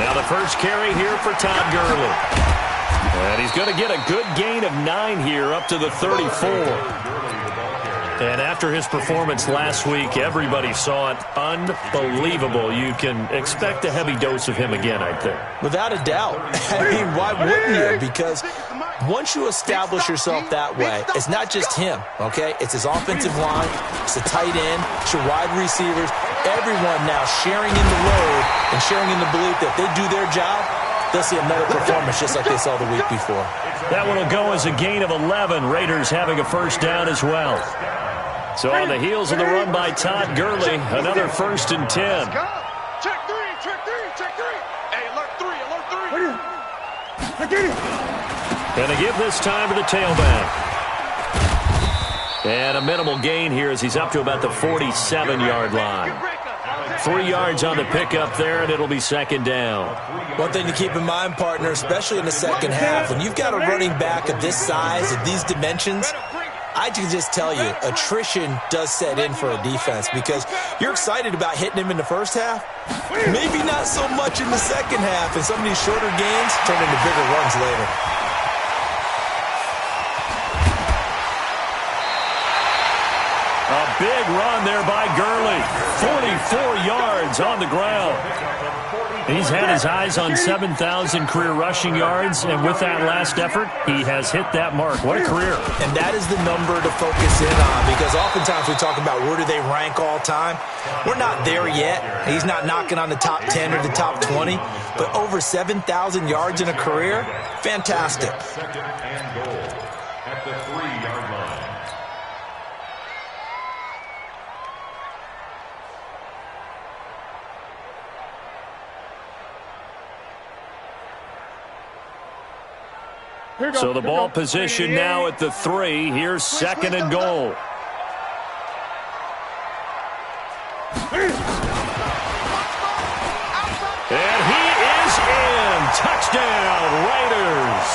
Now the first carry here for Todd Gurley. And he's going to get a good gain of 9 here up to the 34. And after his performance last week, everybody saw it. Unbelievable. You can expect a heavy dose of him again, I think. Without a doubt. I mean, why wouldn't you? Because once you establish yourself that way, it's not just him, okay? It's his offensive line, it's the tight end, it's your wide receivers, everyone now sharing in the load and sharing in the belief that if they do their job, they'll see another performance just like they saw the week before. That one will go as a gain of 11. Raiders having a first down as well. So on the heels of the run by Todd Gurley, another 1st and 10. Check three. Hey, alert 3. Going to give this time to the tailback. And a minimal gain here as he's up to about the 47-yard line. 3 yards on the pickup there, and it'll be 2nd down. One thing to keep in mind, partner, especially in the second half, when you've got a running back of this size, of these dimensions, I can just tell you, attrition does set in for a defense because you're excited about hitting him in the first half. Maybe not so much in the second half, and some of these shorter gains turn into bigger runs later. A big run there by Gurley. 44 yards on the ground. He's had his eyes on 7,000 career rushing yards, and with that last effort, he has hit that mark. What a career. And that is the number to focus in on because oftentimes we talk about where do they rank all time. We're not there yet. He's not knocking on the top 10 or the top 20, but over 7,000 yards in a career, fantastic. At the 3-yard line. So the ball position now at the 3. Here's 2nd and goal. And he is in. Touchdown, Raiders.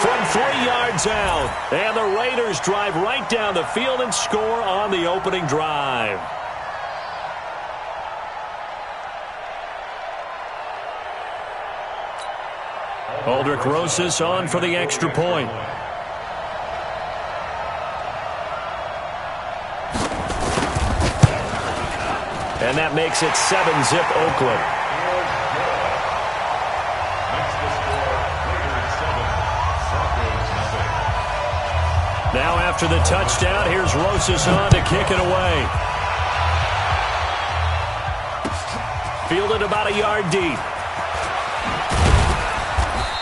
From 3 yards out. And the Raiders drive right down the field and score on the opening drive. Aldrick Rosas on for the extra point. And that makes it 7-zip Oakland. Now after the touchdown, here's Rosas on to kick it away. Fielded about a yard deep.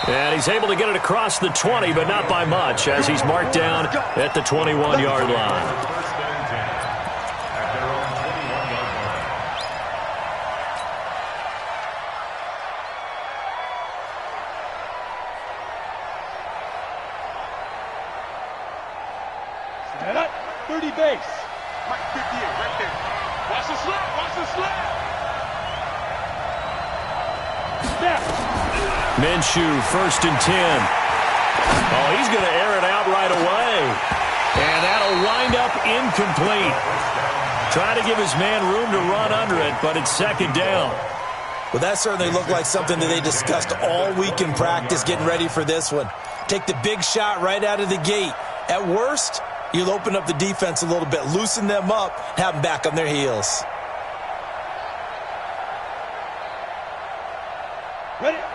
And he's able to get it across the 20, but not by much, as he's marked down at the 21-yard line. Stand up, 30 base. Mike 58, right there. Watch the slap. Snap. Minshew, 1st and 10. Oh, he's going to air it out right away. And that'll wind up incomplete. Trying to give his man room to run under it, but it's 2nd down. Well, that certainly looked like something that they discussed all week in practice getting ready for this one. Take the big shot right out of the gate. At worst, you'll open up the defense a little bit, loosen them up, have them back on their heels.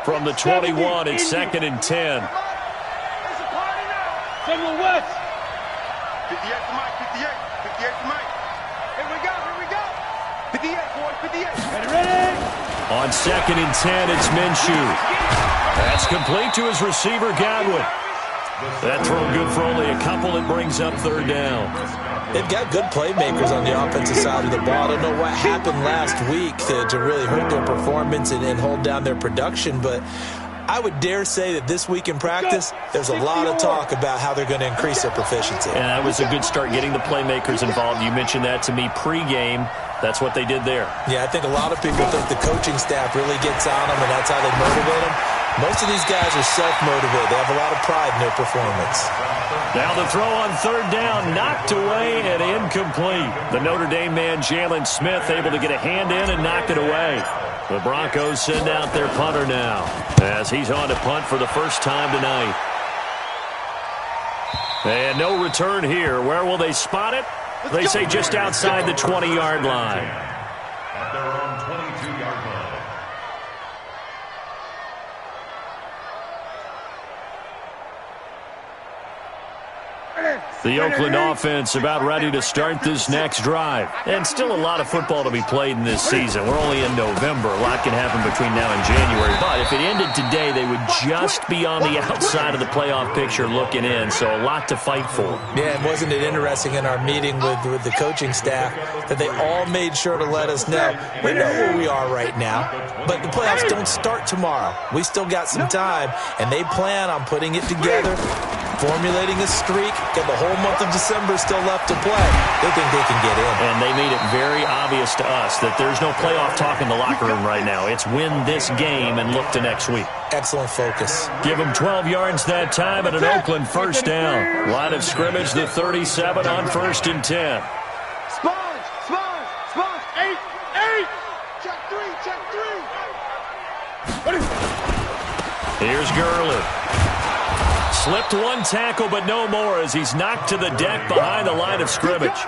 From the 21, it's 2nd and 10. It's a party now. Samuel West. 58 to Mike, 58 to Mike. Here we go. 58, boy, 58. Ready? On 2nd and 10, it's Minshew. That's complete to his receiver, Godwin. That throw good for only a couple. It brings up 3rd down. They've got good playmakers on the offensive side of the ball. I don't know what happened last week to really hurt their performance and hold down their production, but I would dare say that this week in practice, there's a lot of talk about how they're going to increase their proficiency. And that was a good start, getting the playmakers involved. You mentioned that to me pregame. That's what they did there. Yeah, I think a lot of people think the coaching staff really gets on them, and that's how they motivate them. Most of these guys are self-motivated. They have a lot of pride in their performance. Now the throw on 3rd down, knocked away and incomplete. The Notre Dame man, Jalen Smith, able to get a hand in and knock it away. The Broncos send out their punter now as he's on to punt for the first time tonight. And no return here. Where will they spot it? They say just outside the 20-yard line. At their own 22-yard line. The Oakland offense about ready to start this next drive. And still a lot of football to be played in this season. We're only in November. A lot can happen between now and January. But if it ended today, they would just be on the outside of the playoff picture looking in. So a lot to fight for. Yeah, and wasn't it interesting in our meeting with the coaching staff that they all made sure to let us know, we know where we are right now, but the playoffs don't start tomorrow. We still got some time, and they plan on putting it together, formulating a streak, got the whole month of December still left to play. They think they can get in. And they made it very obvious to us that there's no playoff talk in the locker room right now. It's win this game and look to next week. Excellent focus. Give them 12 yards that time and an Oakland first down. Line of scrimmage, the 37 on 1st and 10. Sponge, 8. Check three. Here's Gurley. Slipped one tackle, but no more as he's knocked to the deck behind the line of scrimmage.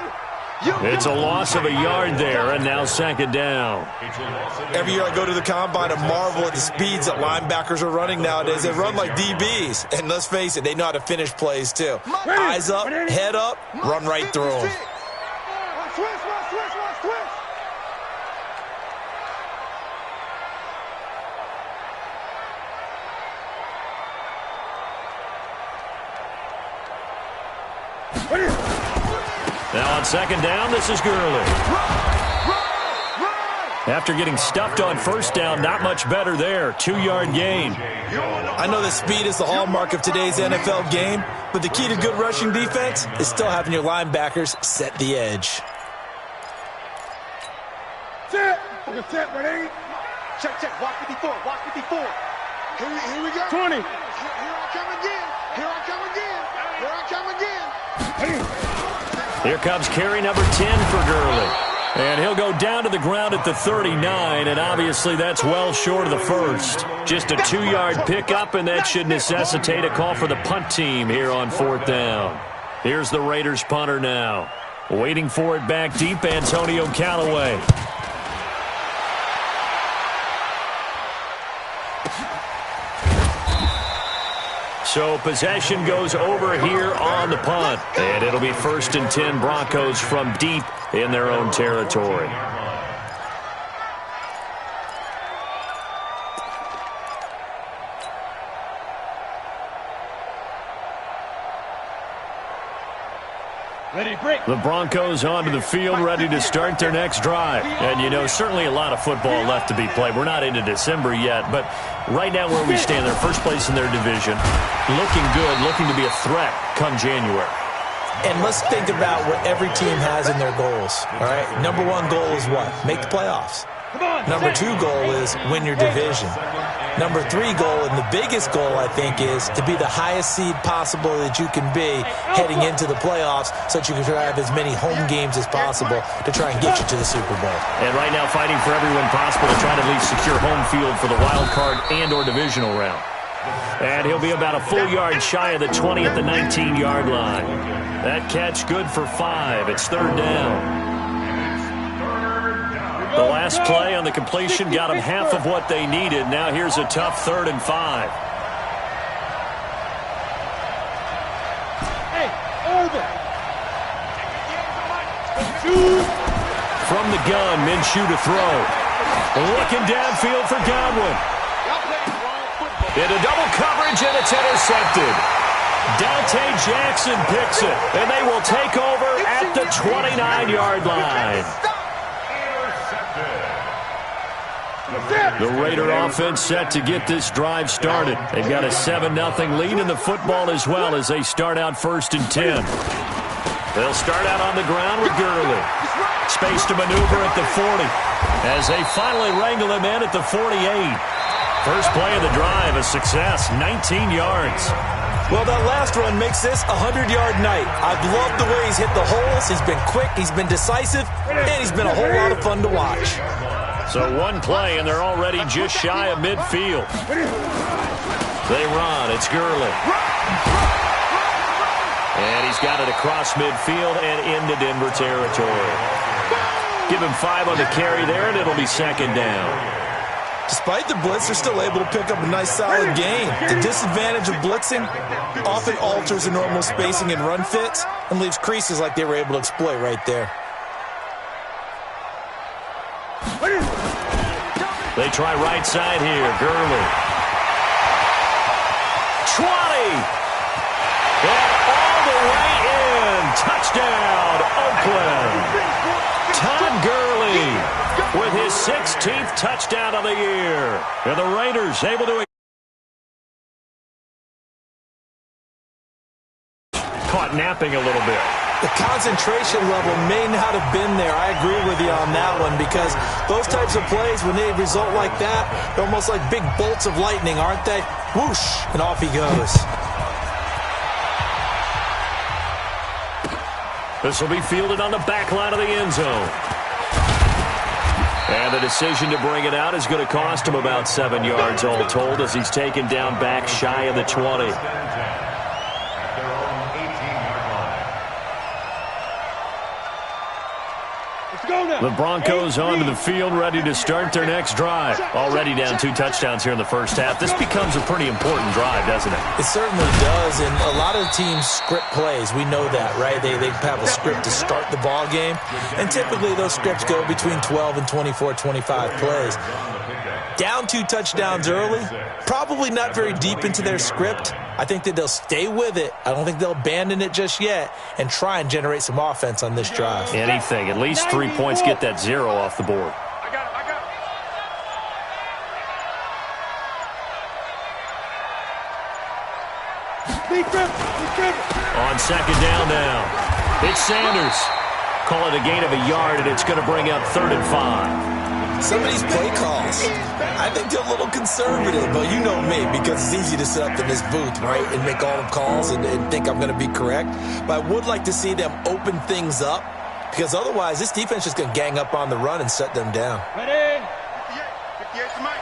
It's a loss of a yard there, and now 2nd down. Every year I go to the combine and marvel at the speeds that linebackers are running nowadays. They run like DBs, and let's face it, they know how to finish plays too. Eyes up, head up, run right through them. Switch. Now on 2nd down, this is Gurley. After getting stuffed on 1st down, not much better there. 2-yard gain. I know that speed is the hallmark of today's NFL game, but the key to good rushing defense is still having your linebackers set the edge. Set, ready? Check. Watch 54. Here we go. 20. Here I come again. Here comes carry number 10 for Gurley. And he'll go down to the ground at the 39, and obviously that's well short of the first. Just a 2-yard pickup, and that should necessitate a call for the punt team here on 4th down. Here's the Raiders punter now. Waiting for it back deep, Antonio Callaway. So possession goes over here on the punt. And it'll be 1st and 10 Broncos from deep in their own territory. The Broncos onto the field, ready to start their next drive. And, you know, certainly a lot of football left to be played. We're not into December yet, but right now where we stand, they're first place in their division. Looking good, looking to be a threat come January. And let's think about what every team has in their goals, all right? Number 1 goal is what? Make the playoffs. Number 2 goal is win your division. Number 3 goal, and the biggest goal, I think, is to be the highest seed possible that you can be heading into the playoffs so that you can try to have as many home games as possible to try and get you to the Super Bowl. And right now fighting for everyone possible to try to at least secure home field for the wild card and or divisional round. And he'll be about a full yard shy of the 20 at the 19-yard line. That catch good for 5. It's 3rd down. The last play on the completion got them half of what they needed. Now here's a tough 3rd and 5. Hey, over. From the gun, Minshew to throw. Looking downfield for Godwin. Into double coverage, and it's intercepted. Dante Jackson picks it, and they will take over at the 29-yard line. The Raider offense set to get this drive started. They've got a 7-0 lead in the football as well as they start out 1st and 10. They'll start out on the ground with Gurley. Space to maneuver at the 40 as they finally wrangle him in at the 48. First play of the drive, a success, 19 yards. Well, that last run makes this a 100-yard night. I've loved the way he's hit the holes. He's been quick, he's been decisive, and he's been a whole lot of fun to watch. So one play, and they're already just shy of midfield. They run. It's Gurley. And he's got it across midfield and into Denver territory. Give him 5 on the carry there, and it'll be second down. Despite the blitz, they're still able to pick up a nice, solid gain. The disadvantage of blitzing often alters the normal spacing and run fits and leaves creases like they were able to exploit right there. They try right side here. Gurley. 20. And all the way in. Touchdown, Oakland. Todd Gurley with his 16th touchdown of the year. And the Raiders able to... Caught napping a little bit. The concentration level may not have been there. I agree with you on that one because those types of plays, when they result like that, they're almost like big bolts of lightning, aren't they? Whoosh, and off he goes. This will be fielded on the back line of the end zone. And the decision to bring it out is going to cost him about 7 yards all told as he's taken down back shy of the 20. The Broncos onto the field, ready to start their next drive. Already down 2 touchdowns here in the first half. This becomes a pretty important drive, doesn't it? It certainly does, and a lot of teams script plays. We know that, right? They have a script to start the ball game, and typically those scripts go between 12 and 24, 25 plays. Down 2 touchdowns early, probably not very deep into their script. I think that they'll stay with it. I don't think they'll abandon it just yet and try and generate some offense on this drive. Anything. At least 3 points, get that 0 off the board. I got it. On second down now, it's Sanders. Call it a gain of a yard, and it's going to bring up 3rd and 5. Some of these play calls, I think they're a little conservative, but you know me, because it's easy to sit up in this booth, right, and make all the calls and think I'm going to be correct. But I would like to see them open things up, because otherwise this defense is going to gang up on the run and shut them down. Ready? 58 to Mike.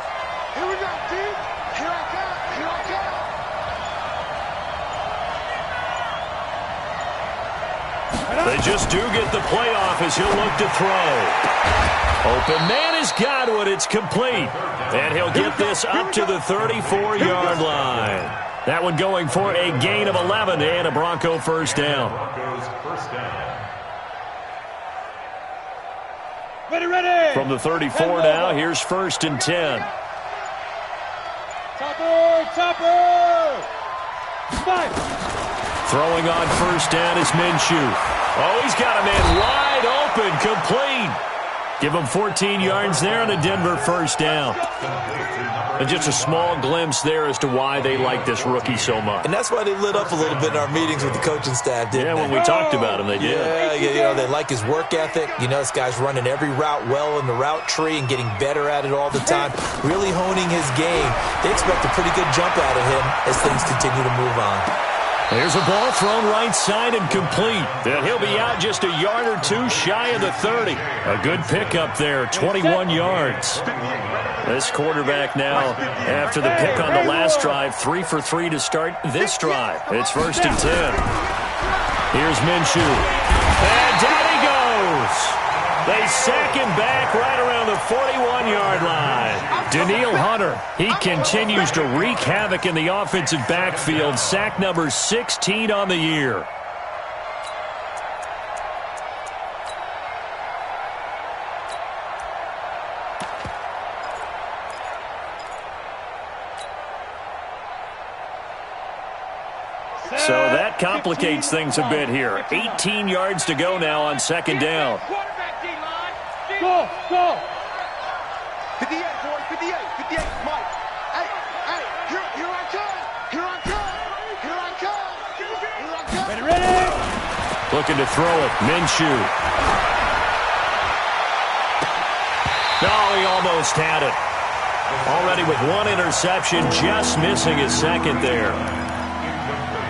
Here we go, team. Here I come. Here I come. They just do get the playoff as he'll look to throw. Open man is Godwin. It's complete. And he'll get this up to the 34-yard line. That one going for a gain of 11 and a Bronco first down. Ready. From the 34 now, here's 1st and 10. Topper. 5. Throwing on first down is Minshew. Oh, he's got a man wide open, complete. Give him 14 yards there on a Denver first down. And just a small glimpse there as to why they like this rookie so much. And that's why they lit up a little bit in our meetings with the coaching staff, didn't they? Yeah, when we talked about him, they did. Yeah, you know, they like his work ethic. You know, this guy's running every route well in the route tree and getting better at it all the time, really honing his game. They expect a pretty good jump out of him as things continue to move on. There's a ball thrown right side and complete. And he'll be out just a yard or 2 shy of the 30. A good pickup there, 21 yards. This quarterback now, after the pick on the last drive, 3 for 3 to start this drive. It's 1st and 10. Here's Minshew. And down he goes. They sack him back right around the 41-yard line. Danielle Hunter, he continues to wreak havoc in the offensive backfield. Sack number 16 on the year. So that complicates things a bit here. 18 yards to go now on second down. Go. 58, boy, 58, Mike. Hey, here I come. Ready. Looking to throw it, Minshew. No, he almost had it. Already with 1 interception, just missing his 2nd there.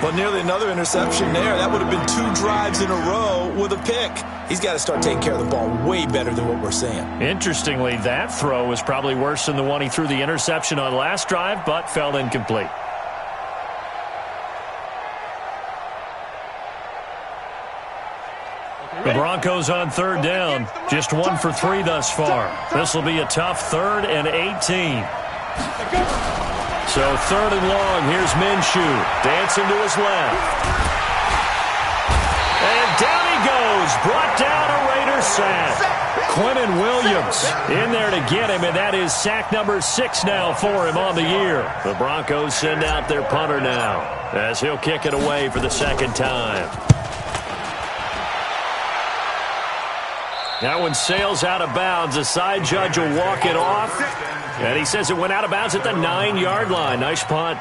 Well, nearly another interception there. That would have been 2 drives in a row with a pick. he's got to start taking care of the ball way better than what we're seeing. Interestingly, that throw was probably worse than the one he threw the interception on last drive, but fell incomplete. The Broncos on third down. Just 1 for 3 thus far. This will be a tough 3rd and 18. So 3rd and long. Here's Minshew. Dancing to his left. And down he goes. Brought down a Raider sack. Quinnen Williams in there to get him, and that is sack number 6 now for him on the year. The Broncos send out their punter now as he'll kick it away for the 2nd time. That one sails out of bounds. The side judge will walk it off. And he says it went out of bounds at the 9-yard line. Nice punt.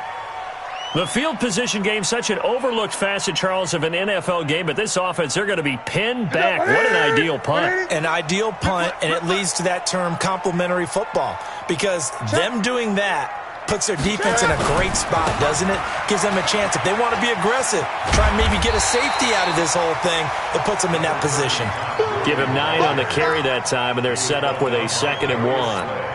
The field position game, such an overlooked facet, Charles, of an NFL game. But this offense, they're going to be pinned back. What an ideal punt. An ideal punt, and it leads to that term complementary football. Because them doing that puts their defense in a great spot, doesn't it? Gives them a chance. If they want to be aggressive, try and maybe get a safety out of this whole thing, it puts them in that position. Give him 9 on the carry that time, and they're set up with a 2nd and 1.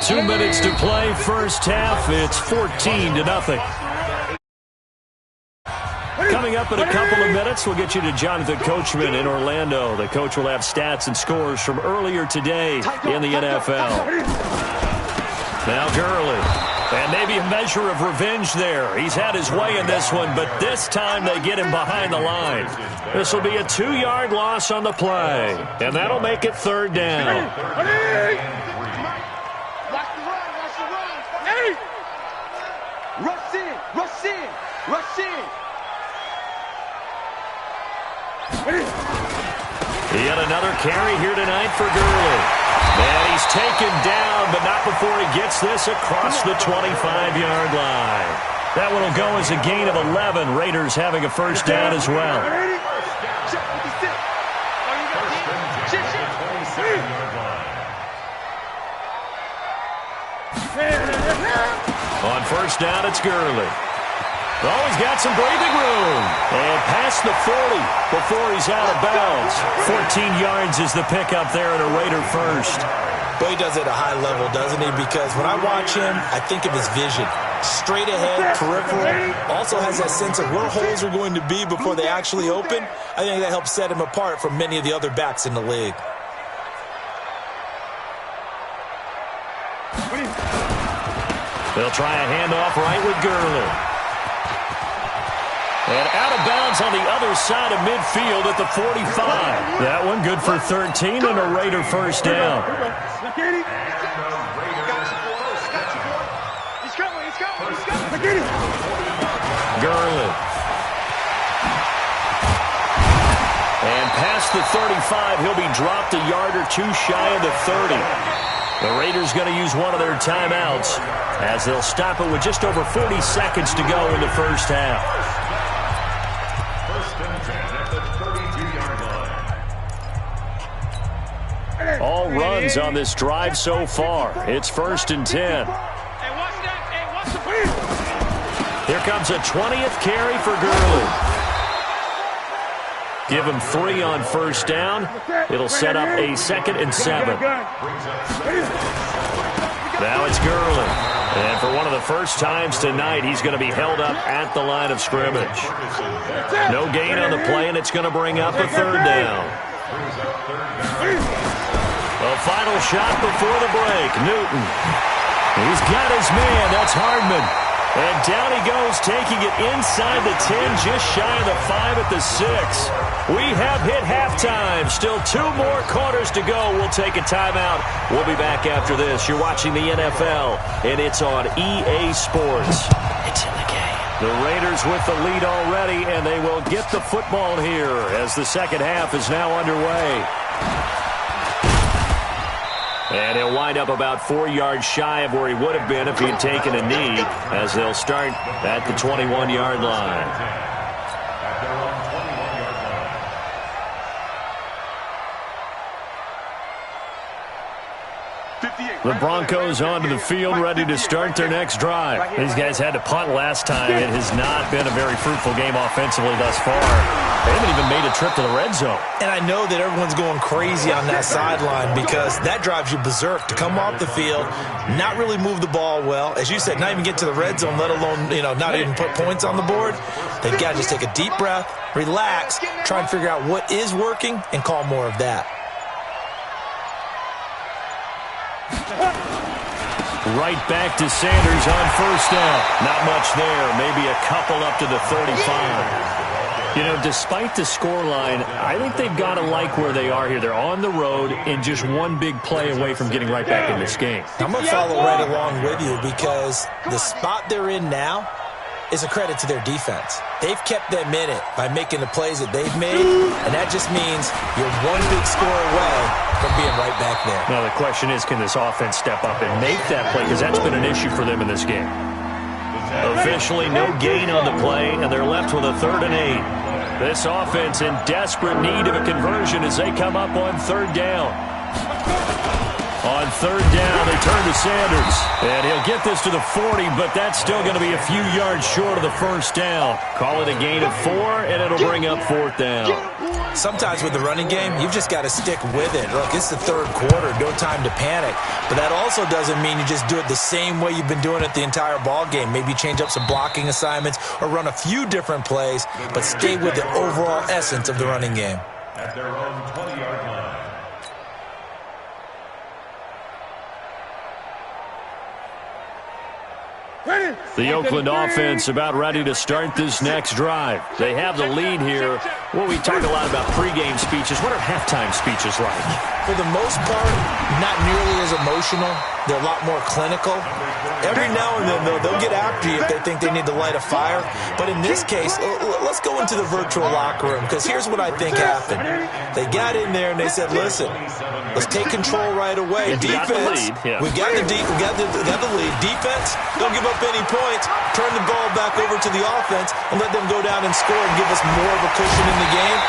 2 minutes to play, first half. It's 14-0. Coming up in a couple of minutes, we'll get you to Jonathan Coachman in Orlando. The coach will have stats and scores from earlier today in the NFL. Now Gurley. And maybe a measure of revenge there. He's had his way in this one, but this time they get him behind the line. This will be a 2-yard loss on the play, and that'll make it 3rd down. Rush in, rush in, rush in. Yet another carry here tonight for Gurley. And he's taken down, but not before he gets this across the 25-yard line. That one will go as a gain of 11. Raiders having a first down as well. On first down, it's Gurley. Oh, he's got some breathing room. And past the 40 before he's out of bounds. 14 yards is the pickup there and a Raider first. But he does it at a high level, doesn't he? Because when I watch him, I think of his vision. Straight ahead, peripheral. Also has that sense of where holes are going to be before they actually open. I think that helps set him apart from many of the other backs in the league. They'll try a handoff right with Gurley. And out of bounds on the other side of midfield at the 45. That one good for 13 and a Raider first down. Gurley. And past the 35, he'll be dropped a yard or two shy of the 30. The Raiders going to use one of their timeouts as they'll stop it with just over 40 seconds to go in the first half. All runs on this drive so far. It's 1st and 10. Here comes a 20th carry for Gurley. Give him 3 on first down. It'll set up a 2nd and 7. Now it's Gurley. And for one of the first times tonight, he's going to be held up at the line of scrimmage. No gain on the play, and it's going to bring up a 3rd down. A final shot before the break. Newton. He's got his man. That's Hardman. And down he goes, taking it inside the 10, just shy of the 5 at the 6. We have hit halftime. Still 2 more quarters to go. We'll take a timeout. We'll be back after this. You're watching the NFL, and it's on EA Sports. It's in the game. The Raiders with the lead already, and they will get the football here as the second half is now underway. And he'll wind up about 4 yards shy of where he would have been if he had taken a knee, as they'll start at the 21-yard line. The Broncos onto the field, ready to start their next drive. These guys had to punt last time. It has not been a very fruitful game offensively thus far. They haven't even made a trip to the red zone. And I know that everyone's going crazy on that sideline because that drives you berserk to come off the field, not really move the ball well. As you said, not even get to the red zone, let alone, not even put points on the board. They've got to just take a deep breath, relax, try and figure out what is working, and call more of that. Right back to Sanders on first down. Not much there. Maybe a couple up to the 35. Despite the scoreline, I think they've got to like where they are here. They're on the road and just one big play away from getting right back in this game. I'm going to follow right along with you because the spot they're in now is a credit to their defense. They've kept them in it by making the plays that they've made, and that just means you're one big score away from being right back there. Now the question is, can this offense step up and make that play? Because that's been an issue for them in this game. Officially no gain on the play, and they're left with a 3rd and 8. This offense in desperate need of a conversion as they come up on 3rd down. On 3rd down, they turn to Sanders. And he'll get this to the 40, but that's still going to be a few yards short of the first down. Call it a gain of 4, and it'll bring up 4th down. Sometimes with the running game, you've just got to stick with it. Look, it's the 3rd quarter, no time to panic. But that also doesn't mean you just do it the same way you've been doing it the entire ball game. Maybe change up some blocking assignments or run a few different plays, but stay with the overall essence of the running game. At their own 20-yard line. The Oakland offense about ready to start this next drive. They have the lead here. Well, we talk a lot about pregame speeches. What are halftime speeches like? For the most part, not nearly as emotional. They're a lot more clinical. Every now and then, though, they'll get after you if they think they need to light a fire. But in this case, let's go into the virtual locker room, because here's what I think happened. They got in there and they said, listen, let's take control right away. Defense, we got the lead. Defense, don't give up any points. Turn the ball back over to the offense and let them go down and score and give us more of a cushion in the game.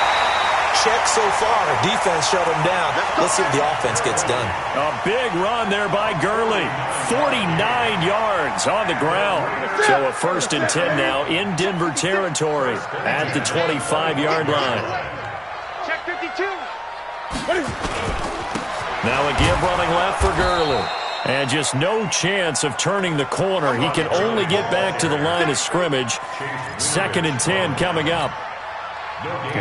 Check so far. Defense shut them down. Let's see if the offense gets done. A big run there by Gurley. 49 yards on the ground. So a 1st and 10 now in Denver territory at the 25-yard line. Check 52. Now a give running left for Gurley. And just no chance of turning the corner. He can only get back to the line of scrimmage. 2nd and 10 coming up.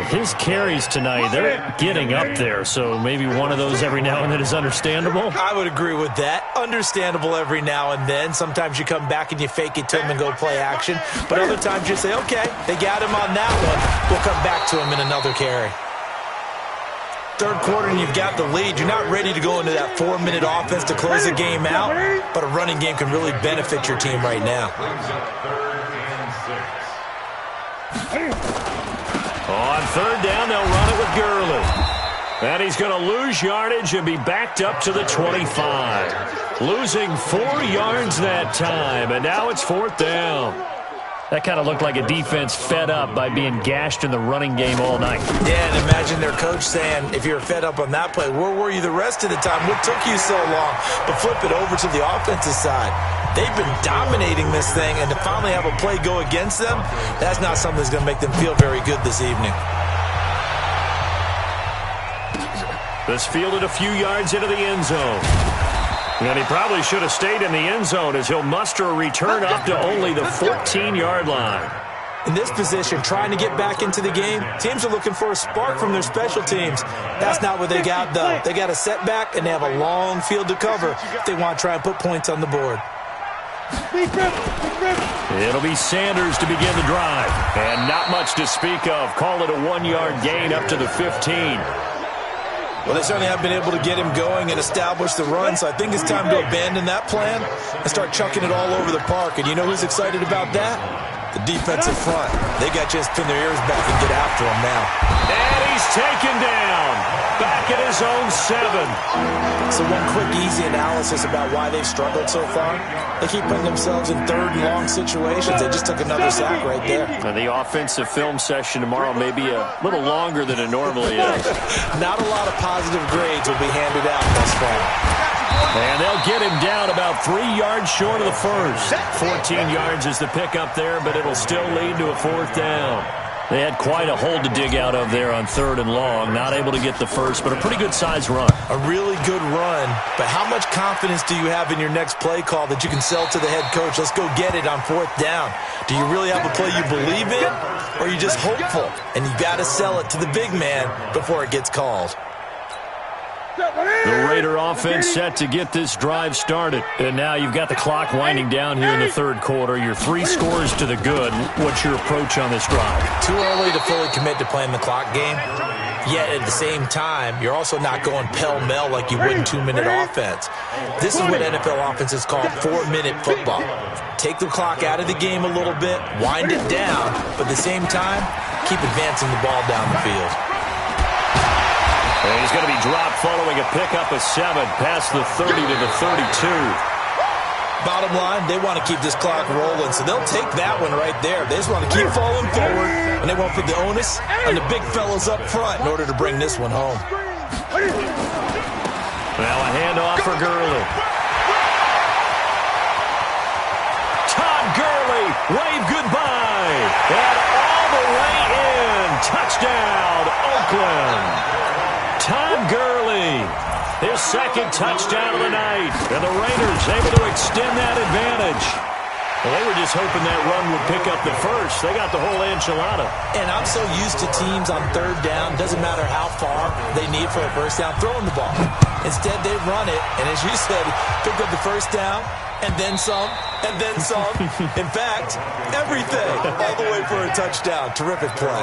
His carries tonight, they're getting up there, so maybe one of those every now and then is understandable. I would agree with that. Understandable every now and then. Sometimes you come back and you fake it to him and go play action. But other times you say, okay, they got him on that one. We'll come back to him in another carry. 3rd quarter and you've got the lead. You're not ready to go into that 4-minute offense to close the game out, but a running game can really benefit your team right now. On 3rd down, they'll run it with Gurley. And he's going to lose yardage and be backed up to the 25. Losing 4 yards that time, and now it's 4th down. That kind of looked like a defense fed up by being gashed in the running game all night. Yeah, and imagine their coach saying, if you're fed up on that play, where were you the rest of the time? What took you so long? But flip it over to the offensive side. They've been dominating this thing, and to finally have a play go against them, that's not something that's going to make them feel very good this evening. This fielded a few yards into the end zone. And he probably should have stayed in the end zone as he'll muster a return up to only the 14-yard line. In this position, trying to get back into the game, teams are looking for a spark from their special teams. That's not what they got, though. They got a setback, and they have a long field to cover if they want to try and put points on the board. It'll be Sanders to begin the drive. And not much to speak of. Call it a 1-yard gain up to the 15. Well, they certainly have been able to get him going and establish the run, so I think it's time to abandon that plan and start chucking it all over the park. And you know who's excited about that? The defensive front. They got to just pin their ears back and get after him now. And he's taken down. Back at his own 7. So one quick, easy analysis about why they've struggled so far. They keep putting themselves in 3rd and long situations. They just took another sack right there. And the offensive film session tomorrow may be a little longer than it normally is. Not a lot of positive grades will be handed out thus far. And they'll get him down about 3 yards short of the first. 14 yards is the pickup there, but it'll still lead to a 4th down. They had quite a hole to dig out of there on 3rd and long. Not able to get the first, but a pretty good-sized run. A really good run, but how much confidence do you have in your next play call that you can sell to the head coach? Let's go get it on 4th down. Do you really have a play you believe in, or are you just hopeful? And you got to sell it to the big man before it gets called. The Raider offense set to get this drive started. And now you've got the clock winding down here in the 3rd quarter. You're 3 scores to the good. What's your approach on this drive? Too early to fully commit to playing the clock game. Yet at the same time, you're also not going pell-mell like you would in 2-minute offense. This is what NFL offenses call 4-minute football. Take the clock out of the game a little bit, wind it down, but at the same time, keep advancing the ball down the field. And he's going to be dropped following a pickup of 7 past the 30 to the 32. Bottom line, they want to keep this clock rolling, so they'll take that one right there. They just want to keep falling forward, and they won't put the onus on the big fellas up front in order to bring this one home. Now a handoff for Gurley. Todd Gurley, wave goodbye. And all the way in. Touchdown, Oakland. Todd Gurley, his 2nd touchdown of the night. And the Raiders able to extend that advantage. Well, they were just hoping that run would pick up the first. They got the whole enchilada. And I'm so used to teams on 3rd down, doesn't matter how far they need for a first down, throwing the ball. Instead, they run it, and as you said, pick up the first down, and then some, and then some. In fact, everything, all the way for a touchdown. Terrific play.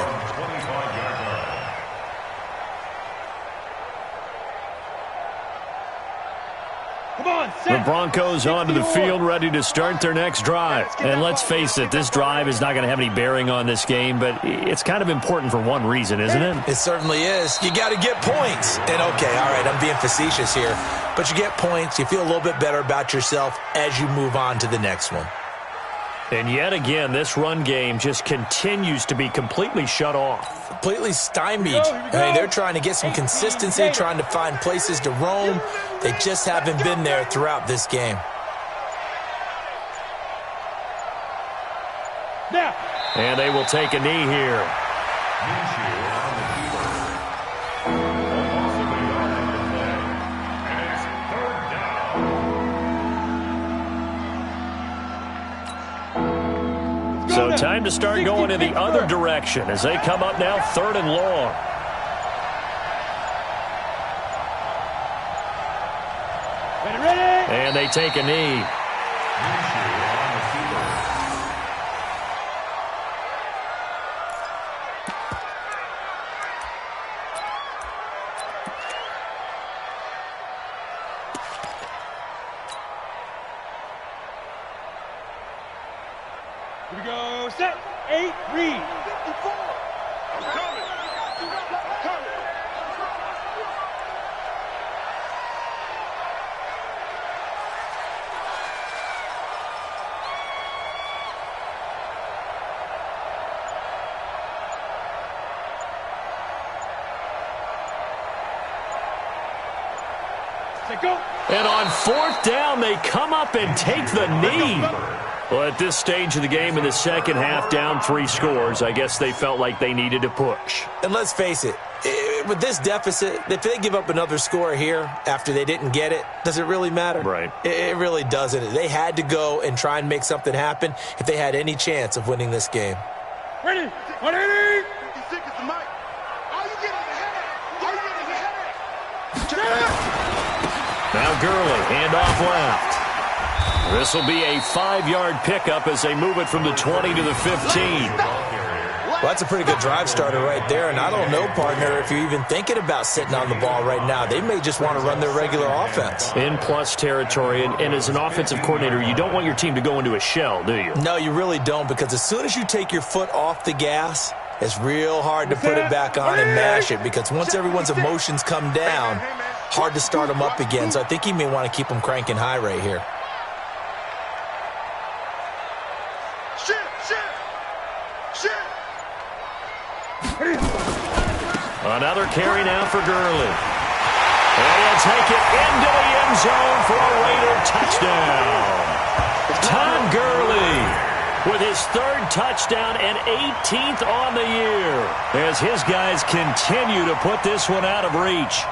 The Broncos onto the field, ready to start their next drive. And let's face it, this drive is not going to have any bearing on this game, but it's kind of important for one reason, isn't it? It certainly is. You got to get points. And okay, all right, I'm being facetious here, but you get points, you feel a little bit better about yourself as you move on to the next one. And yet again, this run game just continues to be completely shut off. Completely stymied. I mean, they're trying to get some consistency, trying to find places to roam. They just haven't been there throughout this game. And they will take a knee here. So time to start going in the other direction as they come up now 3rd and long. And they take a knee. Here we go. Set. 8. Read. And on 4th down, they come up and take the knee. Well, at this stage of the game in the second half, down 3 scores, I guess they felt like they needed to push. And let's face it, with this deficit, if they give up another score here after they didn't get it, does it really matter? Right. It really doesn't. They had to go and try and make something happen if they had any chance of winning this game. Ready. 180. 56 is the mic. All you get is a headache. All you get is a headache. Now Gurley, handoff left. This will be a 5-yard pickup as they move it from the 20 to the 15. Well, that's a pretty good drive starter right there, and I don't know, partner, if you're even thinking about sitting on the ball right now. They may just want to run their regular offense. In plus territory, and as an offensive coordinator, you don't want your team to go into a shell, do you? No, you really don't, because as soon as you take your foot off the gas, it's real hard to put it back on and mash it, because once everyone's emotions come down, hard to start them up again. So I think he may want to keep them cranking high right here. Another carry now for Gurley. And he'll take it into the end zone for touchdown. Todd Gurley with his third touchdown and 18th on the year as his guys continue to put this one out of reach.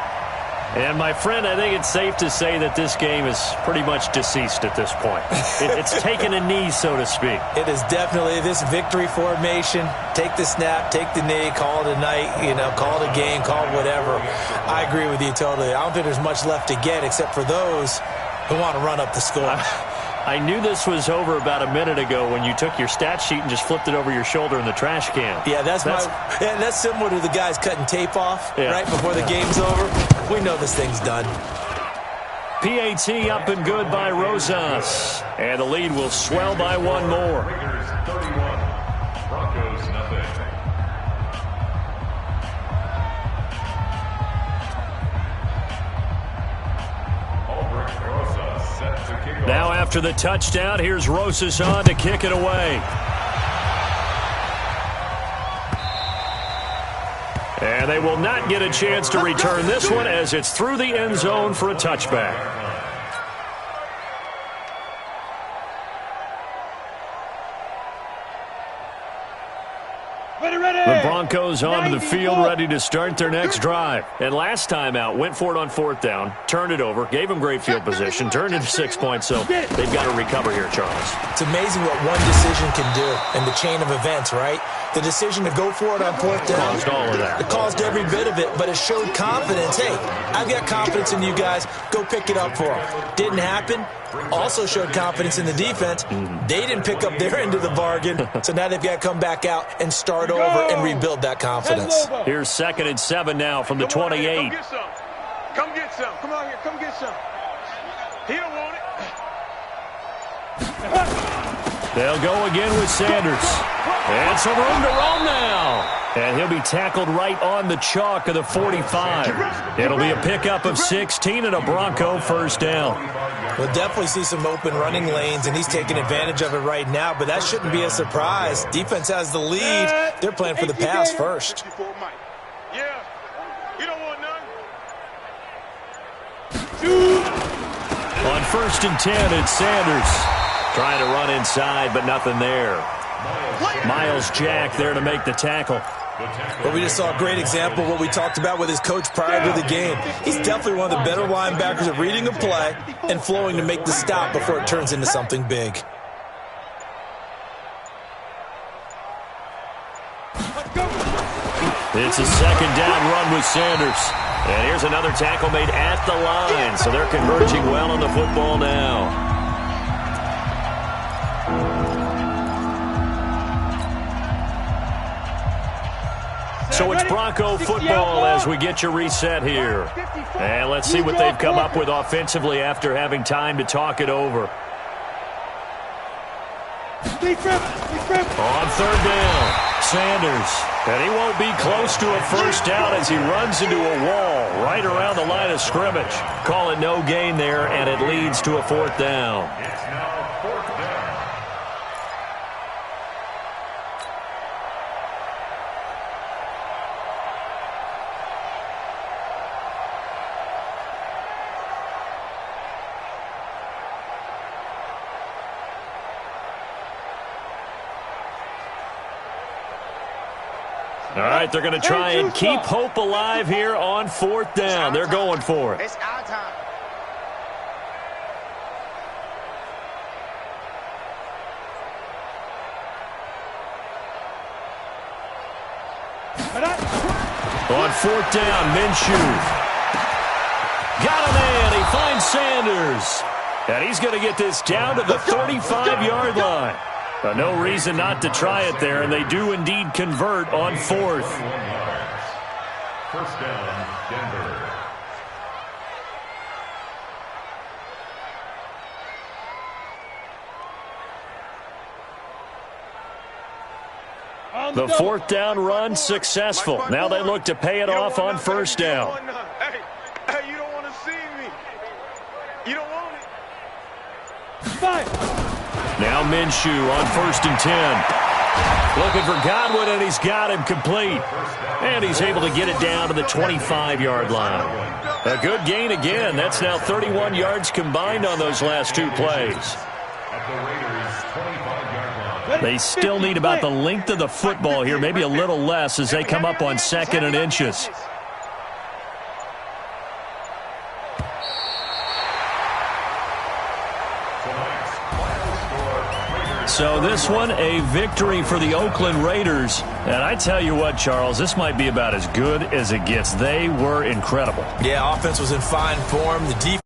And, my friend, I think it's safe to say that this game is pretty much deceased at this point. It's taken a knee, so to speak. It is definitely this victory formation. Take the snap, take the knee, call it a night, call it a game, call it whatever. I agree with you totally. I don't think there's much left to get except for those who want to run up the score. I knew this was over about a minute ago when you took your stat sheet and just flipped it over your shoulder in the trash can. Yeah, that's similar to the guys cutting tape off right before the game's over. We know this thing's done. PAT up and good by Rosas. And the lead will swell by one more. Raiders 31, Broncos nothing. Now after the touchdown, here's Rosas on to kick it away. And they will not get a chance to return this one as it's through the end zone for a touchback. The Broncos onto the field, ready to start their next drive. And last time out, went for it on fourth down, turned it over, gave them great field position, turned into 6 points, so they've got to recover here, Charles. It's amazing what one decision can do in the chain of events, right? The decision to go for it on fourth down. Caused all of that. It caused every bit of it, but it showed confidence. Hey, I've got confidence in you guys. Go pick it up for them. Didn't happen. Also showed confidence in the defense. They didn't pick up their end of the bargain, so now they've got to come back out and start over and rebuild that confidence. Here's 2nd and 7 now from the 28. Come get some. Come on here. Come get some. He don't want it. They'll go again with Sanders. And some room to roam now. And he'll be tackled right on the chalk of the 45. It'll be a pickup of 16 and a Bronco first down. We'll definitely see some open running lanes, and he's taking advantage of it right now, but that shouldn't be a surprise. Defense has the lead. They're playing for the pass first. Yeah. You don't want none. On 1st and 10, it's Sanders. Trying to run inside, but nothing there. Miles Jack there to make the tackle. Well, we just saw a great example of what we talked about with his coach prior to the game. He's definitely one of the better linebackers at reading a play and flowing to make the stop before it turns into something big. It's a 2nd down run with Sanders. And here's another tackle made at the line, so they're converging well on the football now. So it's Bronco football as we get you reset here. And let's see what they've come up with offensively after having time to talk it over. On 3rd down, Sanders. And he won't be close to a first down as he runs into a wall right around the line of scrimmage. Call it no gain there, and it leads to a 4th down. It's now 4th down. All right, they're going to try and keep hope alive here on 4th down. They're going for it. It's our time. On 4th down, Minshew. Got a man. He finds Sanders. And he's going to get this down to the 35-yard line. No reason not to try it there, and they do indeed convert on 4th. 1st down, Denver. On The fourth down run successful. Now they look to pay it off on first down. Hey, you don't want to see me. You don't want it. Now Minshew on 1st and 10. Looking for Godwin, and he's got him complete. And he's able to get it down to the 25-yard line. A good gain again. That's now 31 yards combined on those last two plays. At the Raiders' 25-yard line. They still need about the length of the football here, maybe a little less as they come up on 2nd and inches. So this one, a victory for the Oakland Raiders. And I tell you what, Charles, this might be about as good as it gets. They were incredible. Yeah, offense was in fine form. The defense